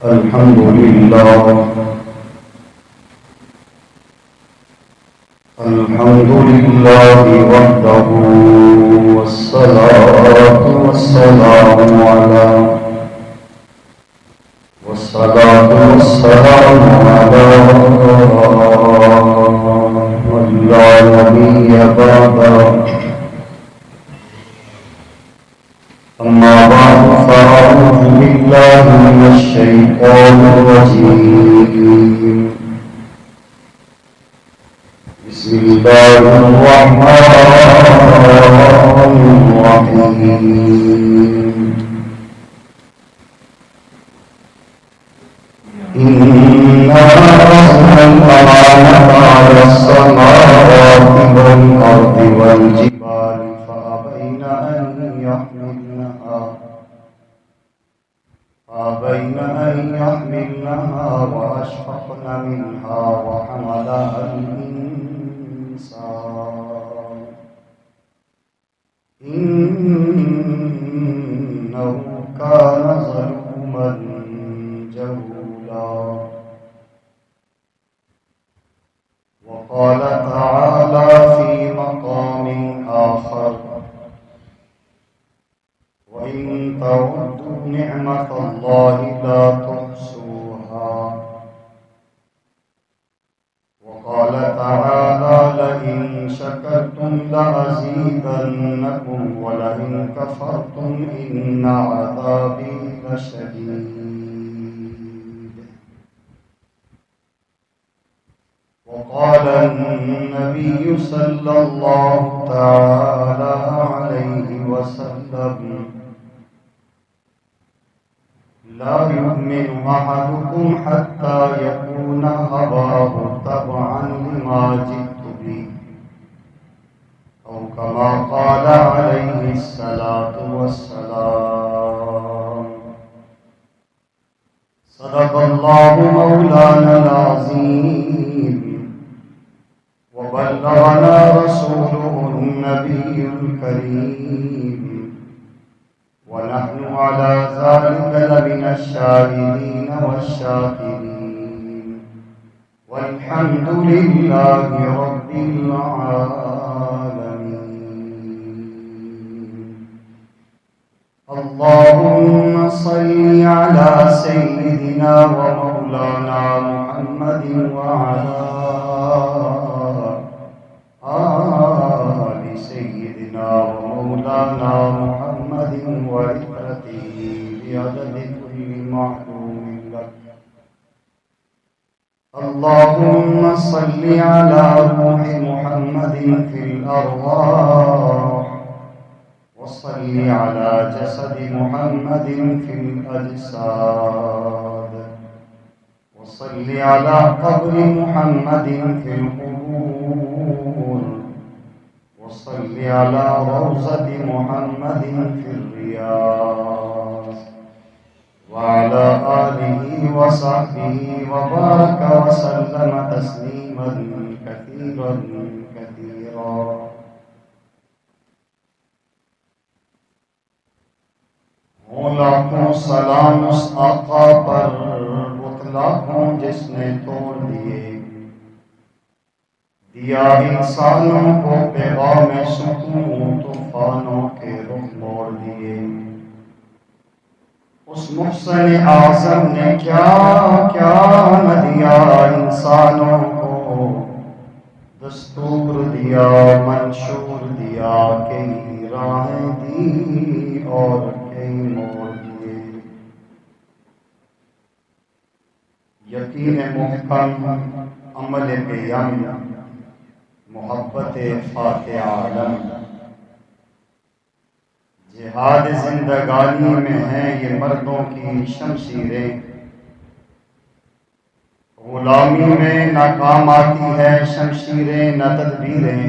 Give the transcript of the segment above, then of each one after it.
الحمد لله الحمد لله وحده والصلاة والسلام على من لا نبي بعده. أما بعد فأعوذ بالله من الشيطان الرجيم. بسم الله الرحمن الرحيم. إنا أرسلنا الأمانة على السماوات والأرض والجبال فأبين أن يحملنها وأشفقن منها وحملها الإنسان إنه كان ظلوما جهولا. وقال تعالى في مقام آخر: وإن تعدوا نعمة الله لا تحصوها. وقال تعالى: لئن شكرتم لأزيدنكم ولئن كفرتم إن عذابي لشديد. وقال النبي صلى الله تعالى عليه وسلم: لا يؤمن أحدكم حتى يكون هواه تبعا لما جئت به، أو كما قال عليه الصلاة والسلام. صدق الله مولانا العظيم، وبلغنا رسوله النبي الكريم، ونحن على ذلك لمن الشاهدين والشاكرين، والحمد لله رب العالمين. اللهم صل على سيدنا ومولانا محمد وعلى آل سيدنا ومولانا محمد وعترته بعدد كل معلوم لك. اللهم صل على روح محمد في الأرواح، وصل على جسد محمد في الأجساد، وصل على قبر محمد في القبور، وصل على روضة محمد في الرياض، وعلى آله وصحبه وبارك وسلم تسليما كثيرا كثيرا. لاکھوں سلام اس آقا پر، لاکھوں جس نے توڑ دیے، دیا انسانوں کو پیغام سکون، طوفانوں کے رخ موڑ دیے۔ اس محسن اعظم نے کیا کیا نہ دیا انسانوں کو، دستور دیا، منشور دیا، کئی راہیں دی اور کئی موڑ دیے۔ یقین محکم، عمل قیم، محبت فاتح عالم، جہاد زندگانی میں ہیں یہ مردوں کی شمشیریں، غلامی میں ناکام آتی ہے شمشیریں نہ تدبیریں،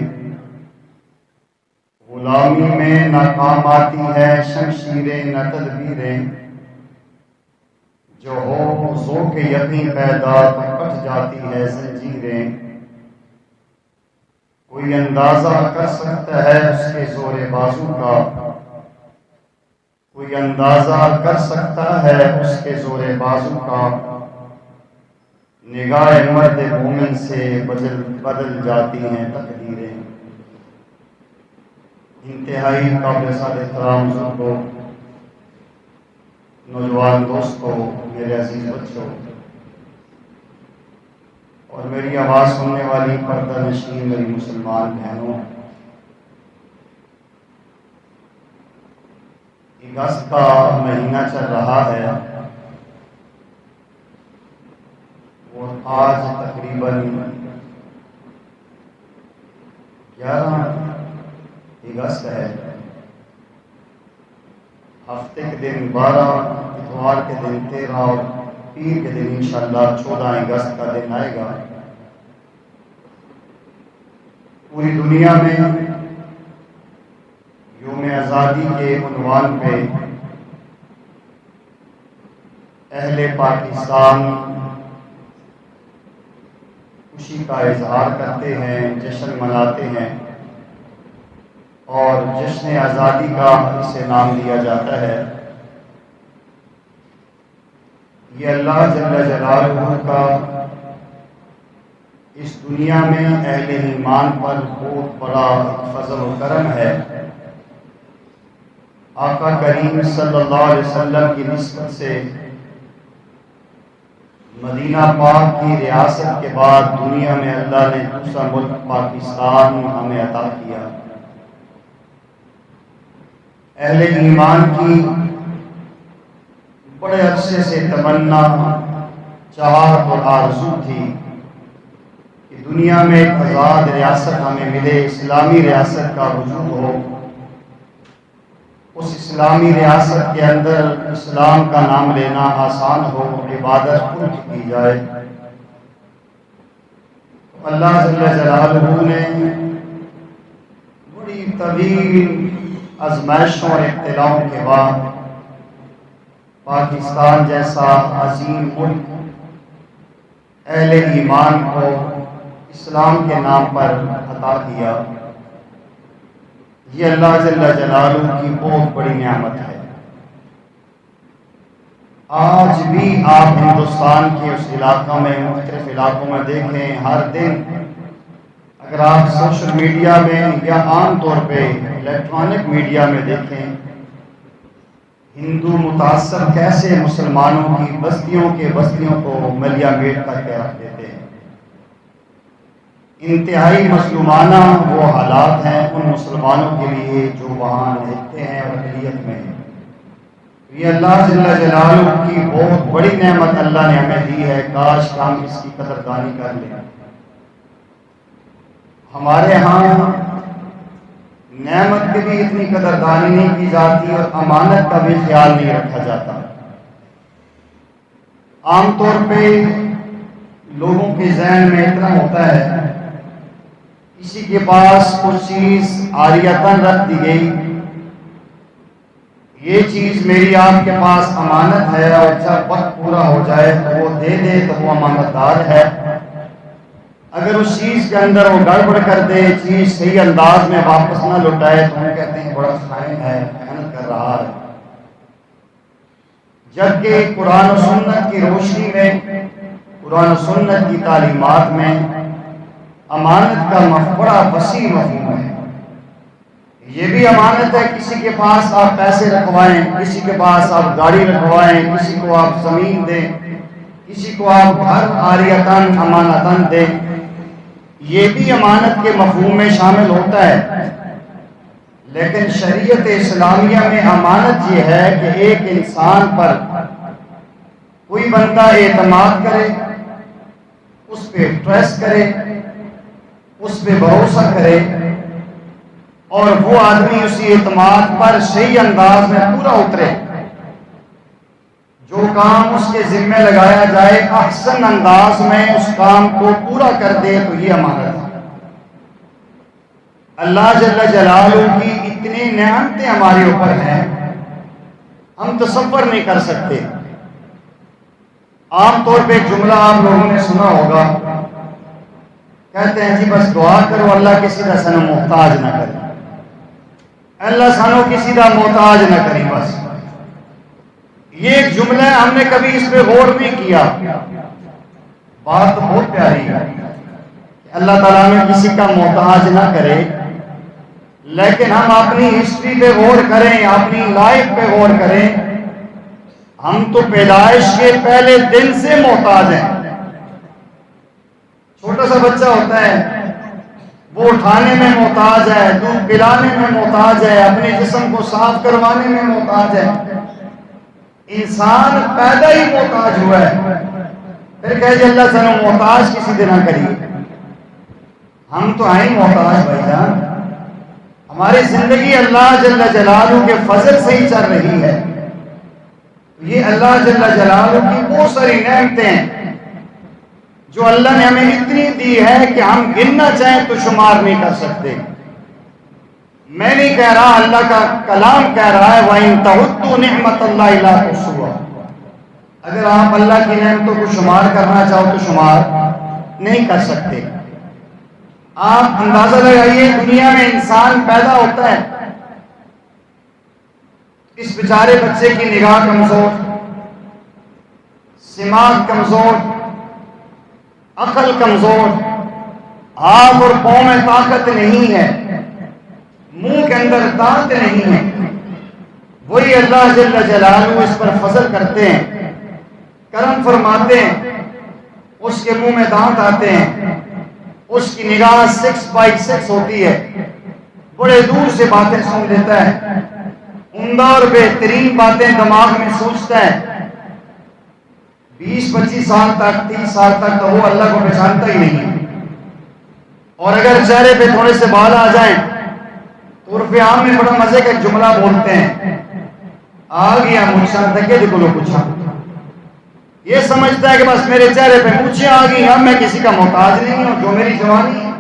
غلامی میں ناکام آتی ہے شمشیریں نہ تدبیریں، جو ہو ذوق یقین پیدا تو کٹ جاتی ہے زنجیریں، کوئی اندازہ کر سکتا ہے اس کے زور بازو کا، کوئی اندازہ کر سکتا ہے اس کے زور بازو کا، نگاہ مرد مومن سے بدل جاتی ہیں تقدیریں۔ انتہائی قابل صد احترام بزرگوں، نوجوان دوستوں، میرے عزیز بچوں اور میری آواز سننے والی پردہ نشین میری مسلمان بہنوں، اگست کا مہینہ چل رہا ہے اور آج تقریباً 11 اگست ہے۔ ہفتے کے دن 12، اتوار کے دن 13 اور پیر کے دن انشاءاللہ 14 اگست کا دن آئے گا۔ پوری دنیا میں یوم آزادی کے عنوان پہ اہل پاکستان خوشی کا اظہار کرتے ہیں، جشن مناتے ہیں اور جشن آزادی کا اسے نام دیا جاتا ہے۔ یہ اللہ جل جلالہ کا اس دنیا میں اہل ایمان پر بہت بڑا فضل و کرم ہے۔ آقا کریم صلی اللہ علیہ وسلم کی نسبت سے مدینہ پاک کی ریاست کے بعد دنیا میں اللہ نے دوسرا ملک پاکستان ہمیں عطا کیا۔ اہل ایمان کی بڑے عرصے سے تمنا، چاہت اور آرزو تھی کہ دنیا میں ایک آزاد ریاست ہمیں ملے، اسلامی ریاست کا وجود ہو، اس اسلامی ریاست کے اندر اسلام کا نام لینا آسان ہو، عبادت خود کی جائے۔ اللہ جل جلالہ نے بڑی طویل آزمائشوں اور ابتلاؤں کے بعد پاکستان جیسا عظیم ملک اہل ایمان کو اسلام کے نام پر عطا کیا۔ یہ اللہ جل جلالہ کی بہت بڑی نعمت ہے۔ آج بھی آپ ہندوستان کے اس علاقوں میں، مختلف علاقوں میں دیکھیں، ہر دن اگر آپ سوشل میڈیا میں یا عام طور پہ الیکٹرانک میڈیا میں دیکھیں، ہندو متاثر کیسے مسلمانوں کی بستیوں کو ملیا میٹ کر کے رکھ دیتے ہیں۔ انتہائی مظلومانہ وہ حالات ہیں ان مسلمانوں کے لیے جو وہاں رہتے ہیں اور اقلیت میں ہیں۔ یہ اللہ جل جلالہ کی بہت بڑی نعمت اللہ نے ہمیں دی ہے، کاش ہم اس کی قدردانی کر لیں۔ ہمارے ہاں نعمت کی بھی اتنی قدردانی نہیں کی جاتی اور امانت کا بھی خیال نہیں رکھا جاتا۔ عام طور پہ لوگوں کے ذہن میں اتنا ہوتا ہے، کسی کے پاس کچھ چیز عاریتاً رکھ دی گئی، یہ چیز میری آپ کے پاس امانت ہے اور جب وقت پورا ہو جائے تو وہ دے دے تو وہ امانت دار ہے۔ اگر اس چیز کے اندر وہ گڑبڑ کر دے، چیز صحیح انداز میں واپس نہ لوٹائے تو ہم کہتے ہیں بڑا خائن ہے، خیانت کر رہا ہے۔ جبکہ قرآن و سنت کی روشنی میں، قرآن و سنت کی تعلیمات میں امانت کا بڑا وسیع مفہوم ہے۔ یہ بھی امانت ہے، کسی کے پاس آپ پیسے رکھوائیں، کسی کے پاس آپ گاڑی رکھوائیں، کسی کو آپ زمین دیں، کسی کو آپ گھر عاریتاً امانتاً دیں، یہ بھی امانت کے مفہوم میں شامل ہوتا ہے۔ لیکن شریعت اسلامیہ میں امانت یہ ہے کہ ایک انسان پر کوئی بندہ اعتماد کرے، اس پہ ٹرسٹ کرے، اس پہ بھروسہ کرے اور وہ آدمی اسی اعتماد پر صحیح انداز میں پورا اترے، جو کام اس کے ذمہ لگایا جائے احسن انداز میں اس کام کو پورا کر دے، تو یہ امانت ہے۔ اللہ جل جلالہ کی اتنی نعمتیں ہمارے اوپر ہیں، ہم تصور نہیں کر سکتے۔ عام طور پہ ایک جملہ آپ لوگوں نے سنا ہوگا، کہتے ہیں جی بس دعا کرو اللہ کسی دا سانو محتاج نہ کرے، اللہ سانو کسی دا محتاج نہ کری، بس یہ ایک جملہ ہے، ہم نے کبھی اس پہ غور نہیں کیا. بات تو بہت پیاری ہے کہ اللہ تعالیٰ نے کسی کا محتاج نہ کرے، لیکن ہم اپنی ہسٹری پہ غور کریں، اپنی لائف پہ غور کریں. ہم تو پیدائش کے پہلے دن سے محتاج ہیں. چھوٹا سا بچہ ہوتا ہے، وہ اٹھانے میں محتاج ہے، دودھ پلانے میں محتاج ہے، اپنے جسم کو صاف کروانے میں محتاج ہے. انسان پیدا ہی محتاج ہوا ہے، پھر کہے جی اللہ سے محتاج کسی دن نہ کریے. ہم تو ہیں محتاج بھائی جان. ہماری زندگی اللہ جل جلالہ کے فضل سے ہی چل رہی ہے. یہ اللہ جل جلالہ کی بہت ساری نعمتیں ہیں جو اللہ نے ہمیں اتنی دی ہے کہ ہم گننا چاہیں تو شمار نہیں کر سکتے. میں نہیں کہہ رہا، اللہ کا کلام کہہ رہا ہے وَإِن تَعُدُّوا نِعْمَةَ اللَّهِ لَا تُحْصُوهَا. اگر آپ اللہ کی نعمتوں کو شمار کرنا چاہو تو شمار نہیں کر سکتے. آپ اندازہ لگائیے، دنیا میں انسان پیدا ہوتا ہے، اس بیچارے بچے کی نگاہ کمزور، سماعت کمزور، عقل کمزور، ہاتھ اور پاؤں میں طاقت نہیں ہے، منہ کے اندر دانت نہیں ہے. وہی اللہ جل جلالہ اس پر فضل کرتے ہیں، کرم فرماتے ہیں، اس کے منہ میں دانت آتے ہیں، اس کی نگاہ 6/6 ہوتی ہے، بڑے دور سے باتیں سن لیتا ہے، عمدہ اور بہترین باتیں دماغ میں سوچتا ہے. 20-25 سال تک، 30 سال تک تو وہ اللہ کو پہچانتا ہی نہیں ہے. اور اگر چہرے پہ تھوڑے سے بال آ جائیں تو عرف عام میں بڑا مزے کا جملہ بولتے ہیں، آ گیا مجھا تھکے جو بولو پوچھا. یہ سمجھتا ہے کہ بس میرے چہرے پہ مجھے آ گئی، اب میں کسی کا محتاج نہیں ہوں، جو میری جوانی ہے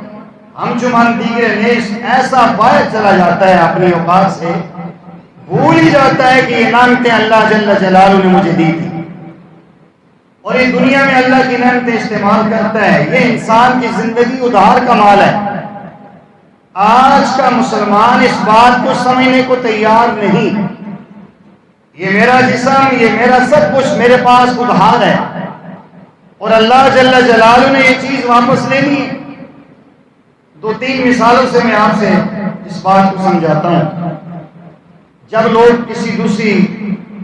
ہم چمان دیگر نیش. ایسا باہر چلا جاتا ہے اپنی اوقات سے، بھول ہی جاتا ہے کہ یہ نعمتیں اللہ جل جلالہ نے مجھے دی تھی، اور یہ دنیا میں اللہ کی نعمتیں استعمال کرتا ہے. یہ انسان کی زندگی ادھار کا مال ہے. آج کا مسلمان اس بات کو سمجھنے کو تیار نہیں. یہ میرا جسم، یہ میرا سب کچھ میرے پاس ادھار ہے، اور اللہ جل جلالہ نے یہ چیز واپس لینی ہے. 2-3 مثالوں سے میں آپ سے اس بات کو سمجھاتا ہوں. جب لوگ کسی دوسری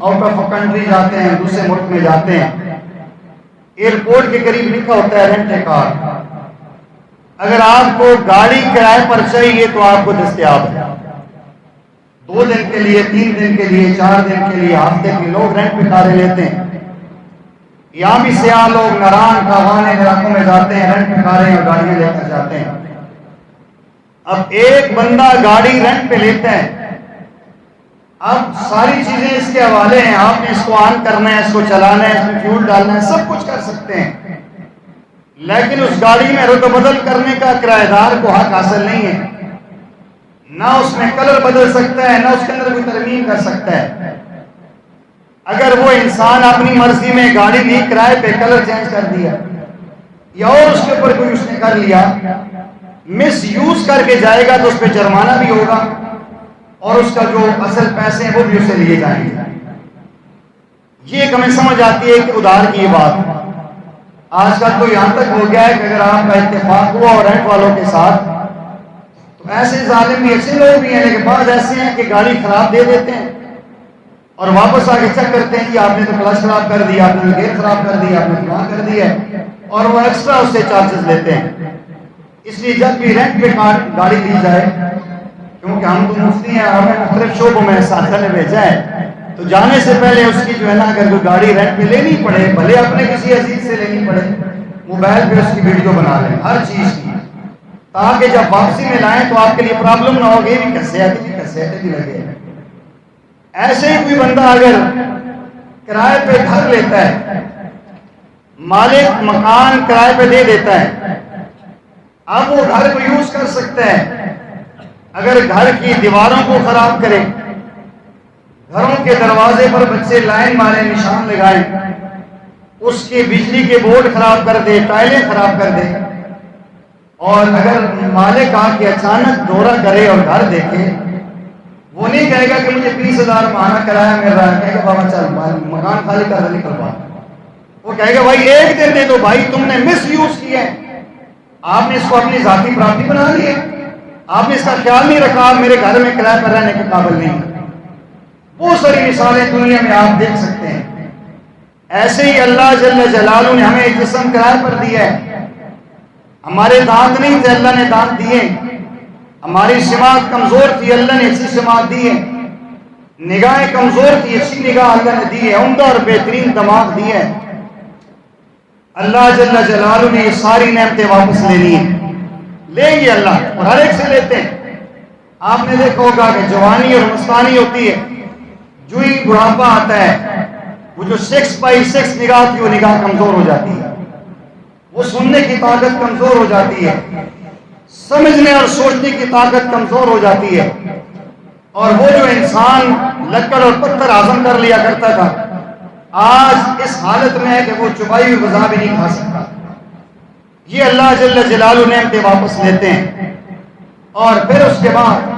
آؤٹ آف کنٹری جاتے ہیں، دوسرے ملک میں جاتے ہیں، ایئرپورٹ کے قریب لکھا ہوتا ہے رینٹ اے کار. اگر آپ کو گاڑی کرائے پر چاہیے تو آپ کو دستیاب ہے. 2 دن کے لیے، 3 دن کے لیے، 4 دن کے لیے، ہفتے کے لوگ رینٹ پہ کاریں لیتے ہیں. یہاں بھی سیاح لوگ نران کاوانے علاقوں میں جاتے ہیں، رینٹ پہ کاریں اور گاڑیاں لے کر جاتے ہیں. اب ایک بندہ گاڑی رینٹ پہ لیتا ہے، اب ساری چیزیں اس کے حوالے ہیں، آپ نے اس کو آن کرنا ہے، اس کو چلانا ہے، اس میں فیول ڈالنا ہے، سب کچھ کر سکتے ہیں. لیکن اس گاڑی میں رد و بدل کرنے کا کرایہ دار کو حق حاصل نہیں ہے. نہ اس میں کلر بدل سکتا ہے، نہ اس کے اندر کوئی ترمیم کر سکتا ہے. اگر وہ انسان اپنی مرضی میں گاڑی لی، کرائے پہ کلر چینج کر دیا، یا اور اس کے اوپر کوئی اس نے کر لیا، مس یوز کر کے جائے گا تو اس پہ جرمانہ بھی ہوگا، اور اس کا جو اصل پیسے ہیں وہ بھی اسے لیے جائیں گے. یہ ایک ہمیں سمجھ آتی ہے کہ ادھار کی یہ بات. آج کل تو یہاں تک ہو گیا ہے کہ اگر آپ کا اتفاق ہوا اور رینٹ والوں کے ساتھ، تو ایسے ظالم بھی اچھے لوگ بھی ہیں، لیکن بعض ایسے ہیں کہ گاڑی خراب دے دیتے ہیں اور واپس آ کے چیک کرتے ہیں کہ آپ نے تو کلچ خراب کر دیا، آپ نے گیئر خراب کر دیا، آپ نے فلاں کر دیا، اور وہ ایکسٹرا اس سے چارجز لیتے ہیں. اس لیے جب بھی رینٹ پہ گاڑی دی جائے، کیونکہ ہم تو مفتی ہیں، ہمیں مختلف شعبوں میں ساتھ نے بھیجا ہے، تو جانے سے پہلے اس کی جو ہے نا، اگر کوئی گاڑی رینٹ پہ لینی پڑے، بھلے اپنے کسی عزیز سے لینی پڑے، موبائل پہ اس کی ویڈیو بنا لیں ہر چیز کی، تاکہ جب واپسی میں لائیں تو آپ کے لیے پرابلم نہ ہوگی بھی کسے بھی لگے. ایسے ہی کوئی بندہ اگر کرائے پہ گھر لیتا ہے، مالک مکان کرائے پہ دے دیتا ہے، اب وہ گھر کو یوز کر سکتا ہے. اگر گھر کی دیواروں کو خراب کرے، گھروں کے دروازے پر بچے لائن مارے، نشان لگائیں، اس کے بجلی کے بورڈ خراب کر دے، ٹائلیں خراب کر دے، اور اگر مالک آ کے اچانک دورہ کرے اور گھر دیکھے، وہ نہیں کہے گا کہ مجھے 20,000 ماہانہ کرایہ مل رہا ہے، کہے گا بابا چل مکان خالی کر دے نکلوا. وہ کہے گا بھائی ایک دن دے دو، بھائی تم نے مس یوز کیا ہے، آپ نے اس کو اپنی ذاتی پراپرٹی بنا لی ہے، آپ نے اس کا خیال نہیں رکھا، آپ میرے گھر میں کرایہ پر رہنے کے قابل نہیں. بہت ساری مثالیں دنیا میں آپ دیکھ سکتے ہیں. ایسے ہی اللہ جل جلالہ نے ہمیں ایک جسم کرایہ پر دیا ہے. ہمارے دانت نہیں تھے، اللہ نے دانت دیے. ہماری سماعت کمزور تھی، اللہ نے اچھی سماعت دی ہے. نگاہیں کمزور تھی، اچھی نگاہ اللہ نے دی ہے. عمدہ اور بہترین دماغ دی ہے. اللہ جل جلالہ نے یہ ساری نعمتیں واپس لینی ہیں، لیں گے اللہ، اور ہر ایک سے لیتے ہیں. آپ نے دیکھا ہوگا کہ جوانی اور مستانی ہوتی ہے، جو ہی بڑھاپا آتا ہے وہ جو 6x6 نگاہ تھی وہ نگاہ کمزور ہو جاتی ہے، وہ سننے کی طاقت کمزور ہو جاتی ہے، سمجھنے اور سوچنے کی طاقت کمزور ہو جاتی ہے. اور وہ جو انسان لکڑ اور پتھر ہضم کر لیا کرتا تھا آج اس حالت میں ہے کہ وہ چبائی ہوئی غذا بھی نہیں کھا سکتا. یہ اللہ جل جلالہ نعمتیں واپس لیتے ہیں. اور پھر اس کے بعد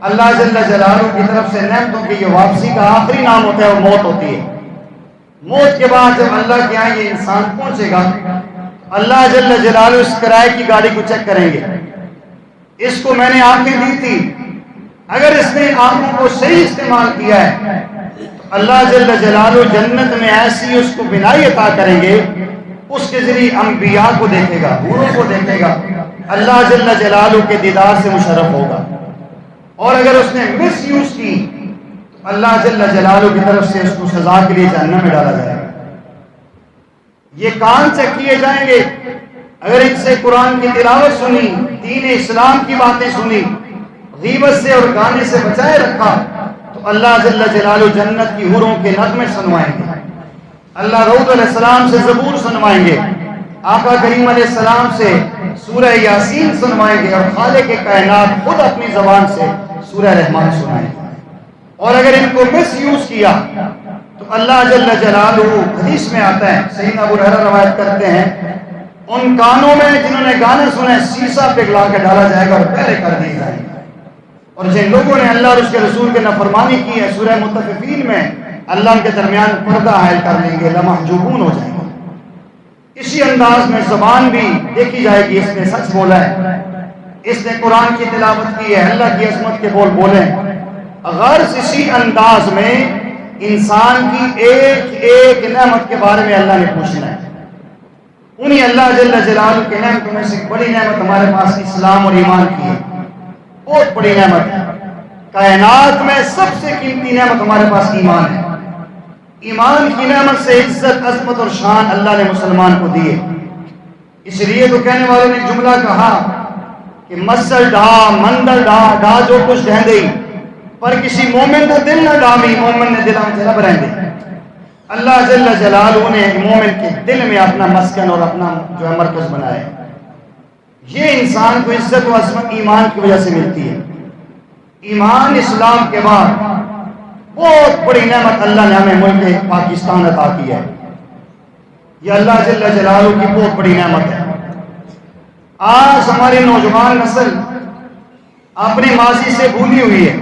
اللہ جل جلالہ کی طرف سے نعمتوں کی یہ واپسی کا آخری نام ہوتا ہے وہ موت ہوتی ہے. موت کے بعد جب اللہ کے یہاں یہ انسان پہنچے گا، اللہ جل جلالہ اس کرائے کی گاڑی کو چیک کریں گے. اس کو میں نے آنکھیں دی تھی، اگر اس نے آنکھوں کو صحیح استعمال کیا ہے تو اللہ جل جلالہ جنت میں ایسی اس کو بنائی عطا کریں گے، اس کے ذریعے انبیاء کو دیکھے گا، حوروں کو دیکھے گا، اللہ جل جلالہ کے دیدار سے مشرف ہوگا. اور اگر اس نے مس یوز کی تو اللہ جل جلالہ کی طرف سے اس کو سزا کے لیے جہنم میں ڈالا جائے گا. یہ کان چیک کیے جائیں گے، اگر ان سے قرآن کی تلاوت سنی، دین اسلام کی باتیں سنی، غیبت سے اور گانے سے بچائے رکھا، تو اللہ جل جلالہ جنت کی حوروں کے نغمے سنوائیں گے. اللہ داؤد علیہ السلام سے زبور سنوائیں گے، آقا کریم علیہ السلام سے سورہ یاسین سنوائیں گے، اور خالق کائنات خود اپنی زبان سے سورہ رحمان سنائیں گے. اور اگر ان کو مس یوز کیا تو اللہ جل جلالہ، حدیث میں آتا ہے، سیدنا ابو ہریرہ روایت کرتے ہیں، ان کانوں میں جنہوں نے گانے سنے سیسا پگھلا کے ڈالا جائے گا اور پہرے کر دیے جائیں گے. اور جن لوگوں نے اللہ اور اس کے رسول کے نافرمانی کی ہے، سورہ مطففین میں اللہ ان کے درمیان پردہ حائل کر لیں گے، لمحجوبون ہو جائیں گے. اسی انداز میں زبان بھی دیکھی جائے گی، اس نے سچ بولا ہے، اس نے قرآن کی تلاوت کی ہے، اللہ کی عظمت کے بول بولے. غرض اسی انداز میں انسان کی ایک ایک نعمت کے بارے میں اللہ نے پوچھنا ہے. انہی اللہ جل جلالہ کے نعمتوں میں سے بڑی نعمت ہمارے پاس اسلام اور ایمان کی ہے، بہت بڑی نعمت ہے. کائنات میں سب سے قیمتی نعمت ہمارے پاس ایمان ہے. ایمان کی نعمت سے عزت، عظمت اور شان اللہ نے مسلمان کو دی ہے. اس لیے تو کہنے والوں نے جملہ کہا کہ مسل ڈھا مندر ڈھا ڈھا جو کچھ ڈھہ دئی، پر کسی مومن کا دل نہ ڈامی، مومن نے دلان سے رب رہن دے. اللہ جل جلالہ نے مومن کے دل میں اپنا مسکن اور اپنا جو ہے مرکز بنایا ہے. یہ انسان کو عزت و عظمت ایمان کی وجہ سے ملتی ہے. ایمان اسلام کے بعد بہت بڑی نعمت اللہ نے ہمیں ملک پاکستان عطا کی ہے. یہ اللہ جل جلالہ کی بہت بڑی نعمت ہے. آج ہماری نوجوان نسل اپنے ماضی سے بھولی ہوئی ہے.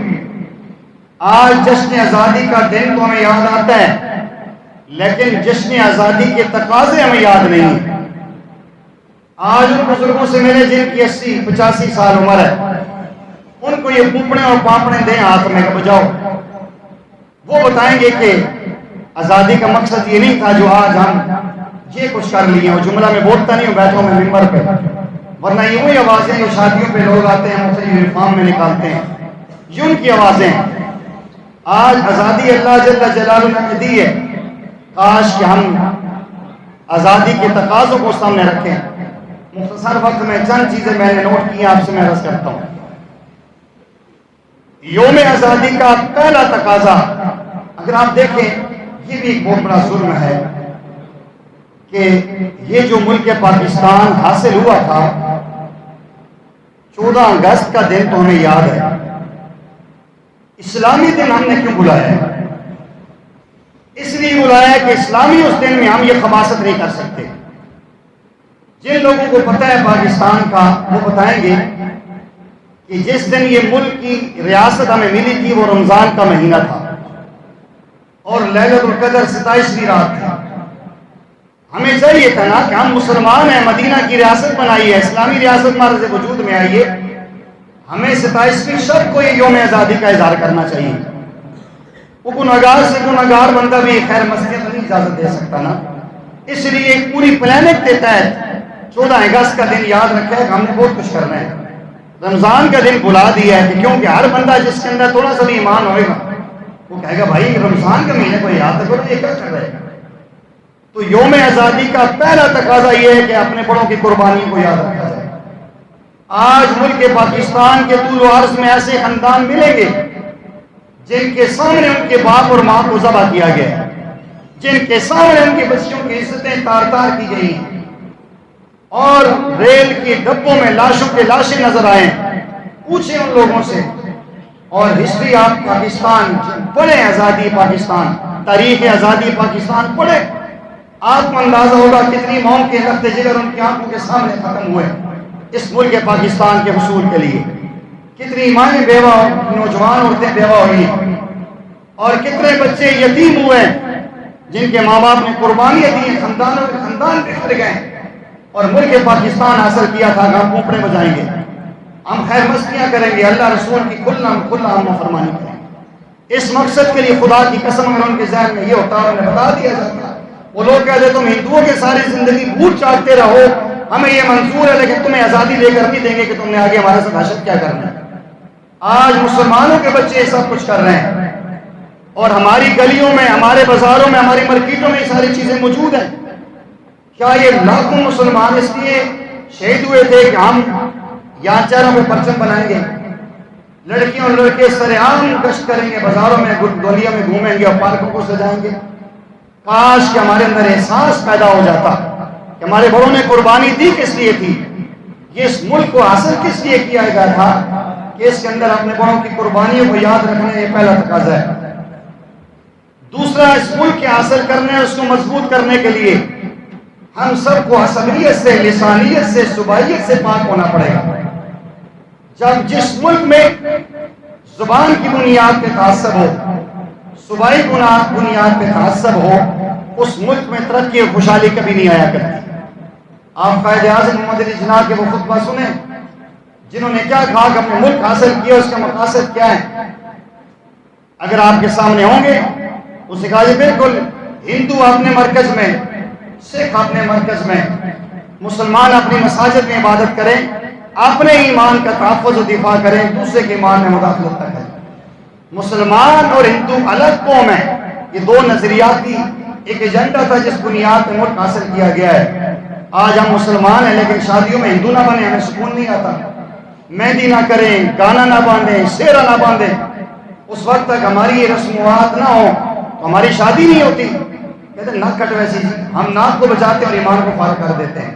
آج جشن آزادی کا دن تو ہمیں یاد آتا ہے، لیکن جشن آزادی کے تقاضے ہمیں یاد نہیں. آج ان بزرگوں سے ملے جن کی 80-85 سال عمر ہے، ان کو یہ پوپڑے اور پاپڑے دیں ہاتھ میں بجاؤ، وہ بتائیں گے کہ آزادی کا مقصد یہ نہیں تھا جو آج ہم یہ کچھ کر لیے. وہ جملہ میں بولتا نہیں ہوں، بیٹھا ہوں میں ممبر پہ، ورنہ یہ وہی آوازیں جو شادیوں پہ لوگ آتے ہیں مختلف یونیفارم میں نکالتے ہیں، یہ ان کی آوازیں. آج آزادی اللہ جل جلالہ نے دی ہے، کاش کہ ہم آزادی کے تقاضوں کو سامنے رکھیں. مختصر وقت میں چند چیزیں میں نے نوٹ کی آپ سے میں عرض کرتا ہوں. یوم آزادی کا پہلا تقاضا اگر آپ دیکھیں، یہ بھی ایک بہت بڑا ظلم ہے کہ یہ جو ملک پاکستان حاصل ہوا تھا 14 اگست کا دن تو ہمیں یاد ہے. اسلامی دن ہم نے کیوں بلایا ہے؟ اس لیے بلایا ہے کہ اسلامی اس دن میں ہم یہ خباثت نہیں کر سکتے. جن لوگوں کو پتہ ہے پاکستان کا وہ بتائیں گے کہ جس دن یہ ملک کی ریاست ہمیں ملی تھی وہ رمضان کا مہینہ تھا اور لیلۃ القدر 27ویں رات تھی۔ ہمیں چاہیے تھا نا کہ ہم مسلمان ہیں، مدینہ کی ریاست بنائی ہے، اسلامی ریاست ہمارے سے وجود میں آئی ہے، ہمیں 27ویں شب کو یہ یوم آزادی کا اظہار کرنا چاہیے۔ وہ گناہگار سے گناہگار بندہ بھی خیر مسجد نہیں اجازت دے سکتا نا، اس لیے ایک پوری پلاننگ کے تحت 14 اگست کا دن یاد رکھا ہے کہ ہم نے بہت کچھ کرنا ہے۔ رمضان کا دن بلا دیا ہے کہ کیونکہ ہر بندہ جس کے اندر تھوڑا سا بھی ایمان ہوئے گا وہ کہے گا بھائی رمضان کے مہینے کو یاد رکھو یہ کیا کر رہے ہیں۔ تو یوم آزادی کا پہلا تقاضا یہ ہے کہ اپنے بڑوں کی قربانی کو یاد رکھا جائے۔ آج ملک پاکستان کے طول و عرض میں ایسے خاندان ملیں گے جن کے سامنے ان کے باپ اور ماں کو ذبح کیا گیا ہے، جن کے سامنے ان کی بچیوں کی عزتیں تار تار کی گئی ہیں، اور ریل کے ڈبوں میں لاشوں کے لاشیں نظر آئیں۔ پوچھیں ان لوگوں سے، اور ہسٹری آپ پاکستان پڑھیں، آزادی پاکستان، تاریخ آزادی پاکستان پڑھیں، آپ کو اندازہ ہوگا کتنی ماؤں کے لخت جگر ان کی آنکھوں کے سامنے ختم ہوئے اس ملک پاکستان کے حصول کے لیے۔ کتنی مائیں بیوہ، نوجوان عورتیں بیوہ ہوئی، اور کتنے بچے یتیم ہوئے جن کے ماں باپ نے قربانیاں دی، خاندانوں کے خاندان بکھر گئے، اور ملک پاکستان حاصل کیا تھا کہ ہم پھونپڑے بجائیں گے، ہم خیر مستیاں کریں گے، اللہ رسول کی کھلا ہم فرمانی کریں گے۔ اس مقصد کے لیے خدا کی قسم اگر ان کے ذہن میں یہ ہوتا اور انہیں بتا دیا جاتا، وہ لوگ کہتے تم ہندوؤں کے ساری زندگی بھوٹ چاٹتے رہو، ہمیں یہ منظور ہے لیکن تمہیں آزادی لے کر نہیں دیں گے کہ تم نے آگے ہمارے ساتھ دہشت کیا کرنا ہے۔ آج مسلمانوں کے بچے سب کچھ کر رہے ہیں، اور ہماری گلیوں میں، ہمارے بازاروں میں، ہماری مارکیٹوں میں یہ ساری چیزیں موجود ہیں۔ کیا یہ لاکھوں مسلمان اس لیے شہید ہوئے تھے کہ ہم یہاں چہروں پہ پرچم بنائیں گے، لڑکیاں اور لڑکے سرعام گشت کریں گے، بازاروں میں گلیوں میں گھومیں گے اور پارکوں کو سجائیں گے؟ کاش کہ ہمارے اندر احساس پیدا ہو جاتا کہ ہمارے بڑوں نے قربانی دی کس لیے تھی، یہ اس ملک کو حاصل کس لیے کیا گیا تھا، کہ اس کے اندر اپنے بڑوں کی قربانیوں کو یاد رکھنا یہ پہلا تقاضا ہے۔ دوسرا، اس ملک کے حاصل کرنے، اس کو مضبوط کرنے کے لیے ہم سب کو عصبیت سے، لسانیت سے، صوبائیت سے پاک ہونا پڑے گا۔ جب جس ملک میں زبان کی بنیاد پہ تعصب ہو، صوبائی بنیاد پہ تعصب ہو، اس ملک میں ترقی اور خوشحالی کبھی نہیں آیا کرتی۔ آپ قائد اعظم محمد علی جناح کے وہ خطبہ سنیں جنہوں نے کیا کہا کہ اپنے ملک حاصل کیا، اس کا مقاصد کیا ہے؟ اگر آپ کے سامنے ہوں گے، اس نے کہا جی بالکل، ہندو اپنے مرکز میں، سکھ اپنے مرکز میں، مسلمان اپنی مساجد میں عبادت کریں، اپنے ایمان کا تحفظ و دفاع کریں، دوسرے کے ایمان میں مداخلت نہ کریں۔ مسلمان اور ہندو الگ قوم ہیں، یہ دو نظریاتی ایک ایجنڈا تھا جس بنیاد پر ملک حاصل کیا گیا ہے۔ آج ہم مسلمان ہیں لیکن شادیوں میں ہندو نہ بنے، ہمیں سکون نہیں آتا، مہندی نہ کریں، گانا نہ باندھیں، سیرا نہ باندھیں، اس وقت تک ہماری یہ رسومات نہ ہو تو ہماری شادی نہیں ہوتی۔ کہتے ہیں ناک کٹ ویسی، ہم ناک کو بچاتے ہیں اور ایمان کو پار کر دیتے ہیں۔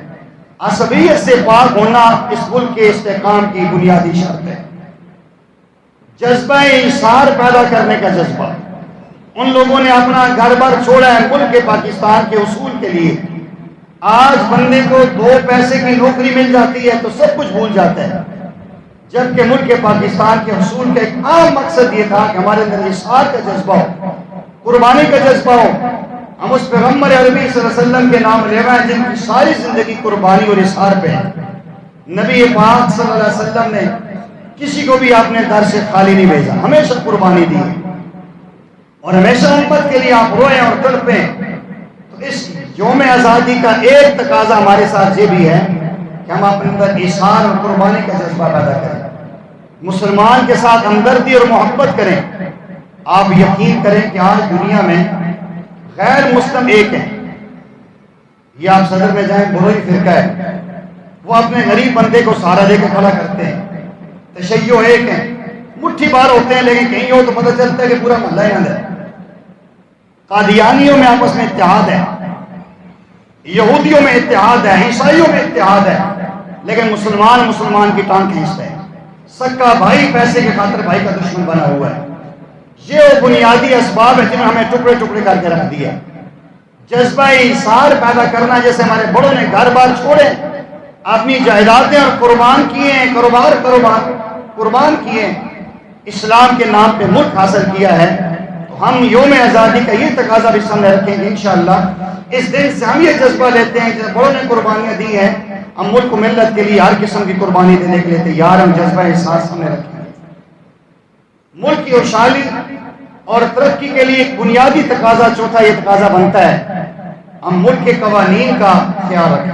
عصبیت سے پاک ہونا اس ملک کے استحکام کی بنیادی شرط ہے۔ جذبہ انصار پیدا کرنے کا جذبہ، ان لوگوں نے اپنا گھر بار چھوڑا ہے ملک پاکستان کے اصول کے لیے۔ آج بندے کو 2 پیسے کی نوکری مل جاتی ہے تو سب کچھ بھول جاتا ہے، جبکہ ملک پاکستان کے حصول کا ایک عام مقصد یہ تھا کہ ہمارے اندر انصار کا جذبہ ہو، قربانی کا جذبہ ہو۔ ہم اس پیغمبر عربی صلی اللہ علیہ وسلم کے نام لیوا ہیں جن کی ساری زندگی قربانی اور انصار پہ ہے۔ نبی پاک صلی اللہ علیہ وسلم نے کسی کو بھی اپنے در سے خالی نہیں بھیجا، ہمیشہ قربانی دی ہے، اور ہمیشہ امت کے لیے آپ روئیں اور تڑپیں۔ تو اس یوم آزادی کا ایک تقاضا ہمارے ساتھ یہ بھی ہے کہ ہم اپنے اندر انصار اور قربانی کا جذبہ پیدا کریں، مسلمان کے ساتھ ہمدردی اور محبت کریں۔ آپ یقین کریں کہ آج دنیا میں غیر مسلم ایک ہے، یہ آپ صدر میں جائیں بروئی فرقہ ہے، وہ اپنے غریب بندے کو سہارا دے کے کھڑا کرتے ہیں۔ تشیع ایک ہے، مٹھی بار ہوتے ہیں لیکن کہیں ہو تو پتہ چلتا ہے کہ پورا محلہ ہی ہے۔ قادیانیوں میں آپس میں اتحاد ہے، یہودیوں میں اتحاد ہے، عیسائیوں میں اتحاد ہے، لیکن مسلمان کی ٹانگ کھینچتا ہے۔ سکا بھائی پیسے کے خاطر بھائی کا دشمن بنا ہوا ہے۔ یہ وہ بنیادی اسباب ہے جنہوں نے ہمیں ٹکڑے ٹکڑے کر کے رکھ دیا۔ جذبہ انصار پیدا کرنا، جیسے ہمارے بڑوں نے گھر بار چھوڑے، اپنی جائیدادیں اور قربان کیے ہیں، کاروبار قربان کیے، اسلام کے نام پہ ملک حاصل کیا ہے، تو ہم یوم آزادی کا یہ تقاضا بھی سامنے رکھیں گے انشاءاللہ۔ اس دن سے ہم یہ جذبہ لیتے ہیں کہ بڑوں نے قربانیاں دی ہیں، ہم ملک و ملت کے لیے ہر قسم کی قربانی دینے کے لیے تیار، ہم جذبہ احساس سامنے رکھیں گے۔ ملک کی خوشحالی اور ترقی کے لیے ایک بنیادی تقاضا، چوتھا یہ تقاضا بنتا ہے ہم ملک کے قوانین کا خیال رکھیں،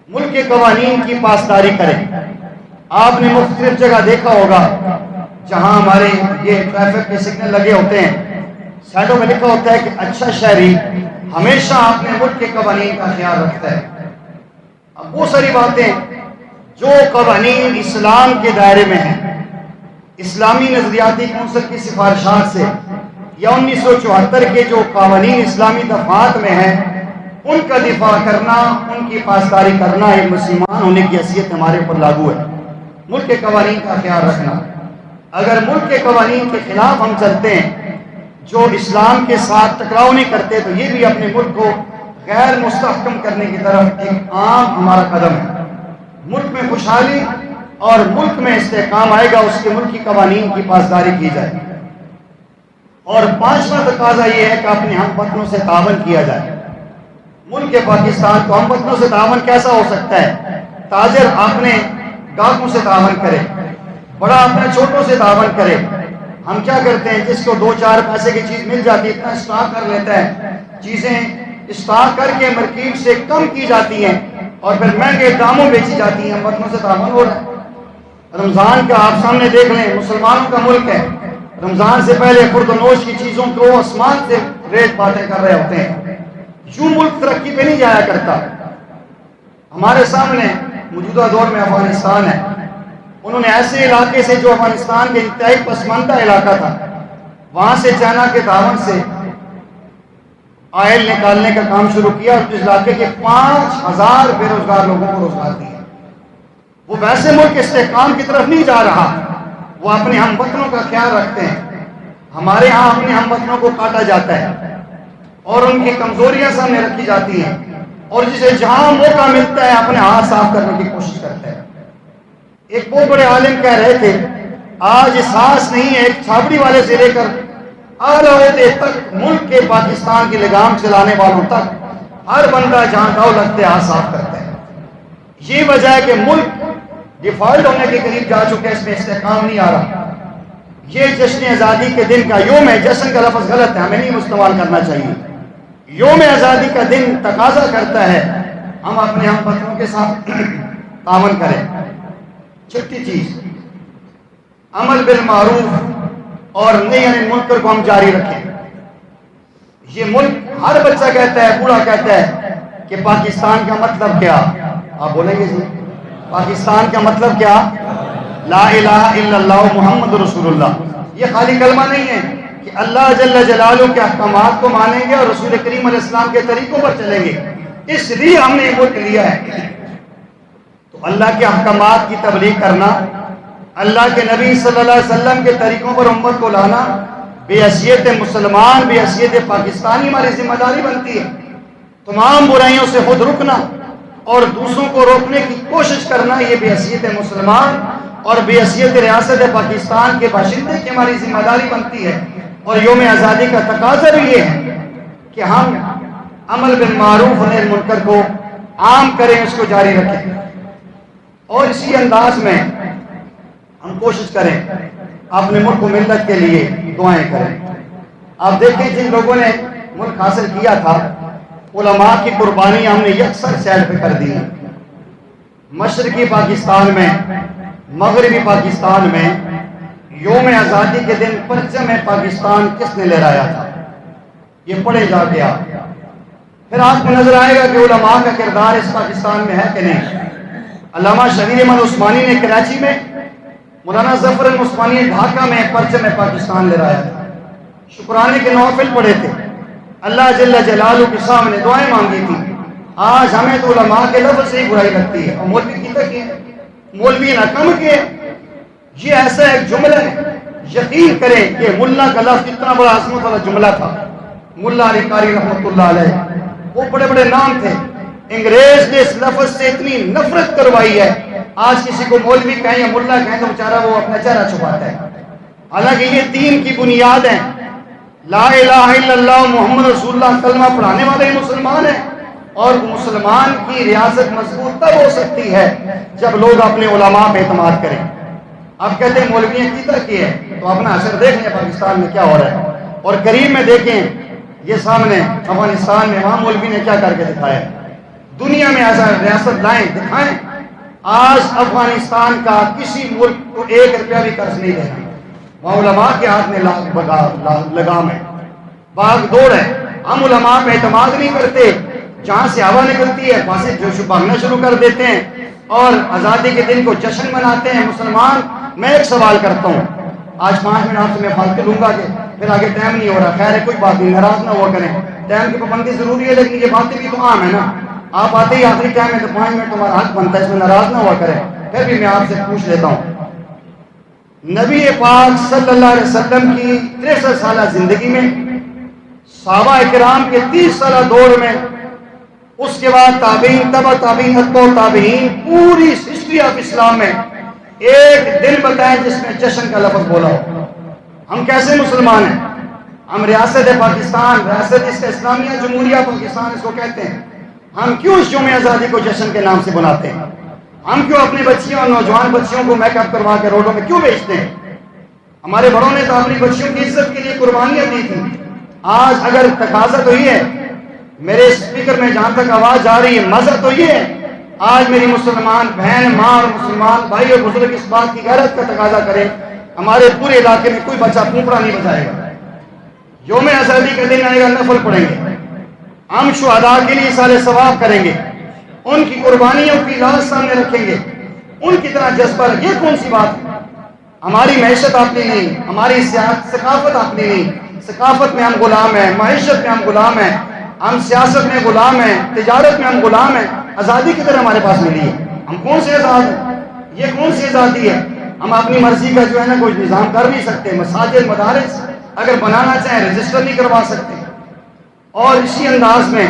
ملک کے قوانین کی پاسداری کریں۔ آپ نے مختلف جگہ دیکھا ہوگا جہاں ہمارے یہ ٹریفک کے سگنل لگے ہوتے ہیں، سائڈوں میں لکھا ہوتا ہے کہ اچھا شہری ہمیشہ اپنے ملک کے قوانین کا خیال رکھتا ہے۔ اب وہ ساری باتیں جو قوانین اسلام کے دائرے میں ہیں، اسلامی نظریاتی کونسل کی سفارشات سے یا 1974 کے جو قوانین اسلامی دفعات میں ہیں، ان کا دفاع کرنا، ان کی پاسداری کرنا ایک مسلمان ہونے کی حیثیت ہمارے اوپر لاگو ہے۔ ملک کے قوانین کا خیال رکھنا، اگر ملک کے قوانین کے خلاف ہم چلتے ہیں، جو اسلام کے ساتھ ٹکراؤ نہیں کرتے، تو یہ بھی اپنے ملک کو غیر مستحکم کرنے کی طرف ایک عام ہمارا قدم ہے۔ ملک میں خوشحالی اور ملک میں استحکام آئے گا، اس کے ملک کی قوانین کی پاسداری کی جائے۔ اور پانچواں تقاضا یہ ہے کہ اپنے ہم وطنوں سے تعاون کیا جائے۔ ملک پاکستان کو ہم وطنوں سے تعاون کیسا ہو سکتا ہے؟ تاجر اپنے گاہکوں سے تعاون کرے، بڑا اپنے چھوٹوں سے تعاون کرے۔ ہم کیا کرتے ہیں، جس کو 2-4 پیسے کی چیز مل جاتی ہے اتنا اسٹاک کر لیتا ہے، چیزیں اسٹاک کر کے مارکیٹ سے کم کی جاتی ہیں اور پھر مہنگے داموں بیچی جاتی ہیں۔ ہم وطنوں سے تعاون ہو رہا ہے۔ رمضان کا آپ سامنے دیکھ لیں، مسلمانوں کا ملک ہے، رمضان سے پہلے خورد و نوش کی چیزوں کو آسمان سے ریٹ باتیں کر رہے ہوتے ہیں۔ یوں ملک ترقی پہ نہیں جایا کرتا۔ ہمارے سامنے موجودہ دور میں افغانستان ہے، انہوں نے ایسے علاقے سے جو افغانستان کے انتہائی پسماندہ علاقہ تھا، وہاں سے چائنا کے تعاون سے آئل نکالنے کا کام شروع کیا اور اس علاقے کے 5000 بے روزگار لوگوں کو روزگار دیا۔ وہ ویسے ملک استحکام کی طرف نہیں جا رہا، وہ اپنے ہم وطنوں کا خیال رکھتے ہیں۔ ہمارے ہاں اپنے ہم وطنوں کو کاٹا جاتا ہے اور ان کی کمزوریاں سامنے رکھی جاتی ہیں، اور جسے جہاں موقع ملتا ہے اپنے ہاتھ صاف کرنے کی کوشش کرتا ہے۔ ایک بہت بڑے عالم کہہ رہے تھے، آج احساس نہیں ہے، ایک چھابڑی والے سے لے کر اعلیٰ عہدے تک، ملک کے پاکستان کی لگام چلانے والوں تک، ہر بندہ جہاں داؤ لگتے ہاتھ صاف کرتا ہے۔ یہ وجہ ہے کہ ملک ڈیفالٹ ہونے کے قریب جا چکے، اس میں استحکام نہیں آ رہا۔ یہ جشن آزادی کے دن کا یوم ہے، جشن کا لفظ غلط ہے، ہمیں نہیں استعمال کرنا چاہیے۔ یوم آزادی کا دن تقاضا کرتا ہے ہم اپنے ہم وطنوں کے ساتھ تعاون کریں۔ چھٹی چیز، عمل بالمعروف اور نہی عن المنکر کو ہم جاری رکھیں۔ یہ ملک ہر بچہ کہتا ہے، بوڑھا کہتا ہے کہ پاکستان کا مطلب کیا؟ آپ بولیں گے جی، پاکستان کا مطلب کیا؟ لا الہ الا اللہ محمد رسول اللہ۔ یہ خالی کلمہ نہیں ہے کہ اللہ جل جلالہ کے احکامات کو مانیں گے اور رسول کریم علیہ السلام کے طریقوں پر چلیں گے، اس لیے ہم نے یہ ملک لیا ہے۔ تو اللہ کے احکامات کی تبلیغ کرنا، اللہ کے نبی صلی اللہ علیہ وسلم کے طریقوں پر امت کو لانا، بے حیثیت مسلمان، بے حیثیت پاکستانی ہماری ذمہ داری بنتی ہے۔ تمام برائیوں سے خود رکنا اور دوسروں کو روکنے کی کوشش کرنا، یہ بے حیثیت مسلمان اور بے حیثیت ریاست پاکستان کے باشندے کی ہماری ذمہ داری بنتی ہے۔ اور یوم آزادی کا تقاضا بھی یہ ہے کہ ہم عمل بالمعروف و نہی عن المنکر کو عام کریں، اس کو جاری رکھیں، اور اسی انداز میں ہم کوشش کریں اپنے ملک و ملت کے لیے دعائیں کریں۔ آپ دیکھیں جن لوگوں نے ملک حاصل کیا تھا، علماء کی قربانی ہم نے یکسر سائڈ پہ کر دی۔ مشرقی پاکستان میں، مغربی پاکستان میں یوم آزادی کے دن پرچم پاکستان کس نے لہرایا تھا، یہ پڑھے جا گیا۔ پھر آپ کو نظر آئے گا کہ علماء کا کردار اس پاکستان میں ہے کہ نہیں۔ علامہ شبیر احمد عثمانی نے کراچی میں، مولانا ظفر عثمانی نے ڈھاکہ میں پرچم پاکستان لہرایا تھا، شکرانے کے نوافل پڑھے تھے، اللہ جل جلالہ کے سامنے دعائیں مانگی تھی۔ آج ہمیں تو علماء کے لفظ سے ہی برائی لگتی ہے، اور مولوی کی تک ہے، مولوی نہ کم کے۔ یہ ایسا ایک جملہ ہے، یقین کریں کہ ملا کا لفظ اتنا بڑا عظمت والا جملہ تھا۔ ملا علی قاری رحمۃ اللہ علیہ، وہ بڑے بڑے نام تھے، انگریز نے اس لفظ سے اتنی نفرت کروائی ہے آج کسی کو مولوی کہیں یا ملا کہیں تو بیچارہ وہ اپنا چہرہ چھپاتا ہے، حالانکہ یہ دین کی بنیاد ہے۔ لا الہ الا اللہ محمد رسول اللہ کلمہ پڑھانے والے مسلمان ہیں، اور مسلمان کی ریاست مضبوط تب ہو سکتی ہے جب لوگ اپنے علماء پہ اعتماد کریں۔ آپ کہتے ہیں مولوی عقیدہ کی ہے، تو اپنا اثر دیکھیں پاکستان میں کیا ہو رہا ہے، اور قریب میں دیکھیں یہ سامنے افغانستان میں وہاں مولوی نے کیا کر کے دکھایا۔ دنیا میں ایسا ریاست لائیں دکھائیں، آج افغانستان کا کسی ملک کو 1 روپیہ بھی قرض نہیں دینا، وہاں علماء کے ہاتھ میں لگام ہے، باغ دوڑ ہے۔ ہم علماء پہ اعتماد نہیں کرتے، جہاں سے ہوا نکلتی ہے وہاں سے جوش بھاگنا شروع کر دیتے ہیں، اور آزادی کے دن کو جشن مناتے ہیں مسلمان۔ میں ایک سوال کرتا ہوں، آج 5 منٹ آپ سے میں فالتو لوں گا کہ پھر آگے ٹائم نہیں ہو رہا، خیر ہے کوئی بات نہیں، ناراض نہ ہوا کریں، ٹائم کی پابندی ضروری ہے، لیکن یہ باتیں بھی تو عام ہے نا، آپ آتے ہی آخری ٹائم ہے تو 5 منٹ تمہارا حق بنتا ہے، اس میں ناراض نہ ہوا کریں۔ پھر بھی میں آپ سے پوچھ لیتا ہوں، نبی پاک صلی اللہ علیہ وسلم کی 63 سالہ زندگی میں، صحابہ کرام کے 30 سالہ دور میں، اس کے بعد تابعین، تبع تابعین، اتباع تابعین، پوری ہسٹری آف اسلام میں ایک دن بتائیں جس میں جشن کا لفظ بولا ہو۔ ہم کیسے مسلمان ہیں؟ ہم ریاست پاکستان، ریاست اس کا اسلامیہ جمہوریہ پاکستان اس کو کہتے ہیں، ہم کیوں اس یوم آزادی کو جشن کے نام سے بناتے ہیں؟ ہم کیوں اپنی بچیوں اور نوجوان بچیوں کو میک اپ کروا کے روڈوں میں کیوں بیچتے ہیں؟ ہمارے بڑوں نے تو اپنی بچیوں کی عزت کے لیے قربانیاں دی تھیں۔ آج اگر تقاضا تو یہ ہے، میرے اسپیکر میں جہاں تک آواز جا رہی ہے، مزہ تو یہ ہے، آج میری مسلمان بہن، ماں اور مسلمان بھائی اور بزرگ اس بات کی غیرت کا تقاضا کریں، ہمارے پورے علاقے میں کوئی بچہ پھونپڑا نہیں بجائے گا، یوم آزادی کا دن آئے گا نفل پڑھیں گے، ہم شہداء کے لیے سارے ثواب کریں گے، ان کی قربانیوں کی لاش سامنے رکھیں گے، ان کی طرح جذبہ، یہ کون سی بات ہے؟ ہماری معیشت اپنی نہیں، ہماری ثقافت اپنی نہیں، ثقافت میں ہم غلام ہیں، معیشت میں ہم غلام ہیں، ہم سیاست میں غلام ہیں، تجارت میں ہم غلام ہیں۔ آزادی کی طرح ہمارے پاس ملی ہے، ہم کون سے آزاد ہیں؟ یہ کون سی آزادی ہے؟ ہم اپنی مرضی کا جو ہے نا کوئی نظام کر نہیں سکتے، مساجد مدارس اگر بنانا چاہیں رجسٹر نہیں کروا سکتے، اور اسی انداز میں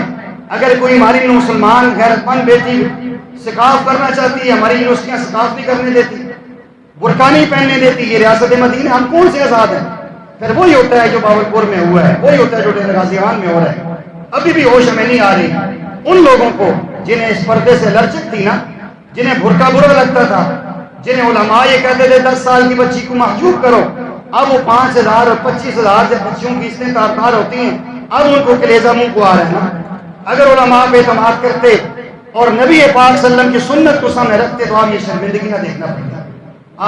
اگر کوئی ہماری مسلمان غیرت مند بیٹی ثقافت کرنا چاہتی ہے، ہماری یونیورسٹیاں ثقافت نہیں کرنے دیتی، برقع نہیں پہننے دیتی، یہ ریاست مدینہ، ہم کون سے آزاد ہیں؟ پھر وہی ہوتا ہے جو باولپور میں ہوا ہے، وہی ہوتا ہے جو ڈیرہ غازی خان میں ہو رہا ہے۔ ابھی بھی ہوش ہمیں نہیں آ رہی ان لوگوں کو جنہیں اس پردے سے لرزش تھی نا، جنہیں برقع برا لگتا تھا، جنہیں علماء یہ کہتے تھے 10 سال کی بچی کو محجوب کرو، اب وہ 5,000 اور 25,000 جب بچیوں کی استیں تار ہوتی ہیں، اب ان کو کلیزہ منہ کو آ رہا ہے نا۔ اگر علماء پہ اعتماد کرتے اور نبی پاک صلی اللہ علیہ وسلم کی سنت کو سامنے رکھتے تو آپ یہ شرمندگی نہ دیکھنا پڑتا۔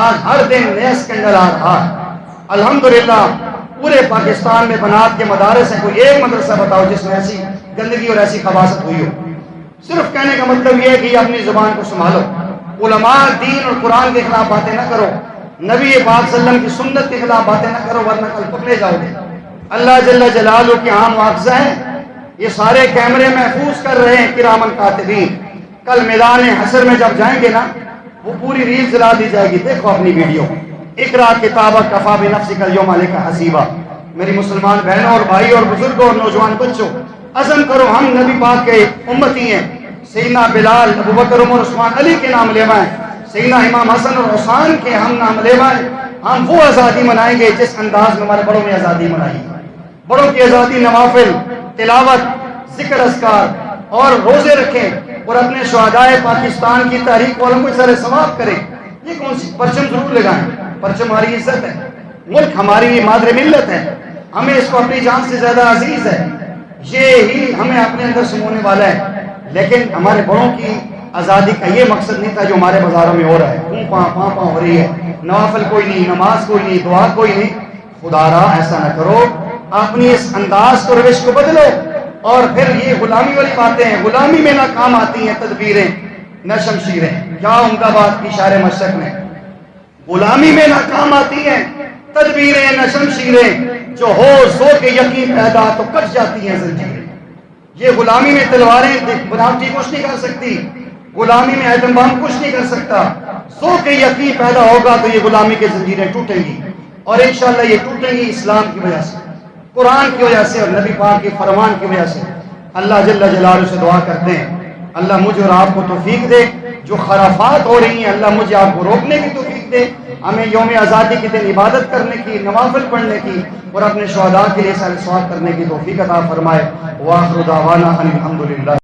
آج ہر دن نیا اسکینڈل آ رہا ہے۔ الحمدللہ پورے پاکستان میں بنات کے مدارس ہیں، کوئی ایک مدرسہ بتاؤ جس میں ایسی گندگی اور ایسی خباثت ہوئی ہو۔ صرف کہنے کا مطلب یہ ہے کہ اپنی زبان کو سنبھالو، علماء دین اور قرآن کے خلاف باتیں نہ کرو، نبی پاک صلی اللہ علیہ وسلم کی سنت کے خلاف باتیں نہ کرو، ورنہ کل پکڑے جاؤ گے۔ اللہ جل جلالہ کے عام معاوضہ ہیں، یہ سارے کیمرے محفوظ کر رہے ہیں کرامن کاتبین، کل میدان حشر میں جب جائیں گے نا وہ پوری ریل جلا دی جائے گی، دیکھو اپنی ویڈیو، اقرا کتابک کفا بنفسک اليوم علیک حسیبا۔ میری مسلمان بہنوں اور بھائی اور بزرگوں اور نوجوان بچوں، عزم کرو ہم نبی پاک کے امتی ہیں، سیدنا بلال، ابوبکر، عمر، عثمان، علی کے نام لیوائیں، سیدنا امام حسن اور حسین کے ہم نام لیوائیں، ہم وہ آزادی منائیں گے جس انداز میں ہمارے بڑوں نے آزادی منائی۔ بڑوں کی آزادی نوافل، تلاوت، ذکر اذکار اور روزے رکھیں، اور اپنے شہدائے پاکستان کی تحریک والوں کو سارے ثواب کریں۔ یہ کون سی پرچم ضرور لگائیں، پرچم ہماری عزت ہے، ملک ہماری مادر ملت ہے، ہمیں اس کو اپنی جان سے زیادہ عزیز ہے، یہ ہی ہمیں اپنے اندر سمونے والا ہے۔ لیکن ہمارے بڑوں کی آزادی کا یہ مقصد نہیں تھا جو ہمارے بازاروں میں ہو رہا ہے، پوں پاں ہو رہی ہے، نوافل کوئی نہیں، نماز کوئی نہیں، دعا کوئی نہیں۔ خدا را ایسا نہ کرو، اپنی اس انداز کو، روش کو بدلو۔ اور پھر یہ غلامی والی باتیں ہیں، غلامی میں ناکام آتی ہیں تدبیریں نہ شمشیریں، کیا عمدہ بات کی شاعر مشرق نے، غلامی میں ناکام آتی ہیں تدبیریں نہ شمشیریں، جو ہو سو کے یقین پیدا تو کٹ جاتی ہیں زنجیریں۔ یہ غلامی میں تلواریں بناوٹی کچھ نہیں کر سکتی، غلامی میں ایٹم بم کچھ نہیں کر سکتا، سو کے یقین پیدا ہوگا تو یہ غلامی کے زنجیریں ٹوٹیں گی، اور انشاءاللہ یہ ٹوٹیں گی اسلام کی وجہ سے، قرآن کی وجہ سے اور نبی پاک کے فرمان کی وجہ سے۔ اللہ جل جلالہ سے دعا کرتے ہیں اللہ مجھے اور آپ کو توفیق دے جو خرافات ہو رہی ہیں اللہ مجھے آپ کو روکنے کی توفیق دے، ہمیں یوم آزادی کے دن عبادت کرنے کی، نوافل پڑھنے کی اور اپنے شہداء کے لیے سال سوال کرنے کی توفیق عطا فرمائے۔ وآخر دعوانا ان الحمدللہ۔